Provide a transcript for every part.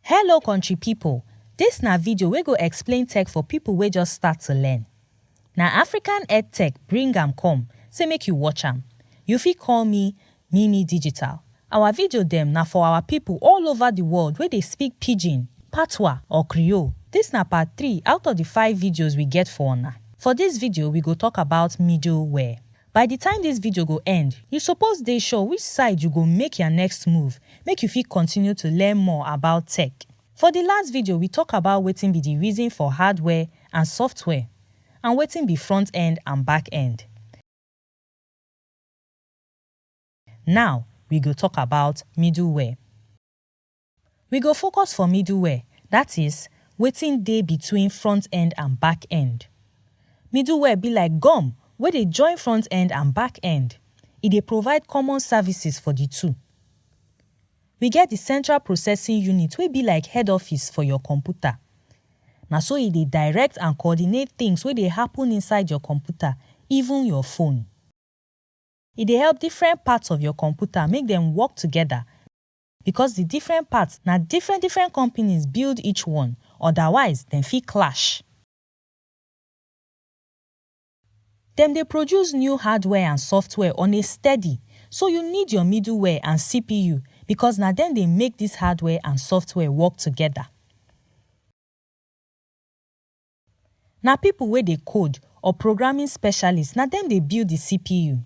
Hello country people, this na video wey go explain tech for people wey just start to learn. Na African EdTech bring am come, say make you watch am. You fit call me Mimi Digital. Our video dem na for our people all over the world wey dey speak Pidgin, Patois or Creole. This na part 3 out of the 5 videos we get for una. For this video, we go talk about middleware. By the time this video go end, you suppose dey sure which side you go make your next move, make you fit continue to learn more about tech. For the last video, we talk about wetin be the reason for hardware and software, and wetin be front end and back end. Now, we go talk about middleware. We go focus for middleware, that is, wetin dey between front end and back end. Middleware be like gum wey dey join front end and back end. E dey provide common services for the two. We get the central processing unit wey be like head office for your computer. Na so e dey direct and coordinate things wey dey happen inside your computer, even your phone. E dey help different parts of your computer make them work together because the different parts na different companies build each one, otherwise dem fit clash. Dem dey produce new hardware and software on a steady, so you need your middleware and CPU because na dem dey make this hardware and software work together. Na people wey dey code or programming specialists, na dem dey build the CPU.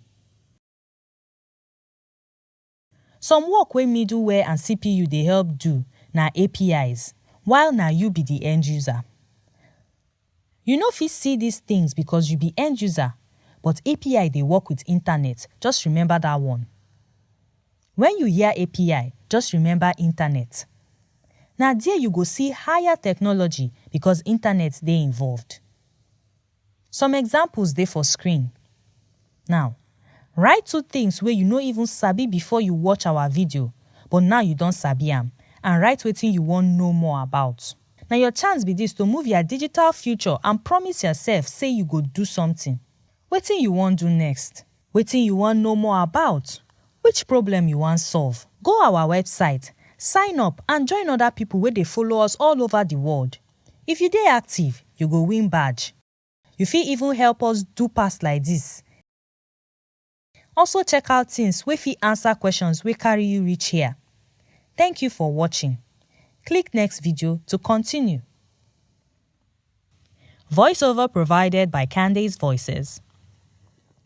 Some work wey middleware and CPU dey help do na APIs, while na you be the end user. You no fit see these things because you be end user, but API dey work with internet, just remember that one. When you hear API, just remember internet. Na there you go see higher technology because internet dey involved. Some examples dey for screen. Now, write 2 things wey you no even sabi before you watch our video, but now you don sabi am, and write wetin you wan know more about. Na your chance be this to move your digital future and promise yourself say you go do something. Wetin you wan do next? Wetin you wan know more about? Which problem you wan solve? Go our website, sign up and join other people wey dey follow us all over the world. If you dey active, you go win badge. You fit even help us do pass like this. Also check out things wey fit answer questions wey carry you reach here. Thank you for watching. Click next video to continue. Voiceover provided by Candace Voices.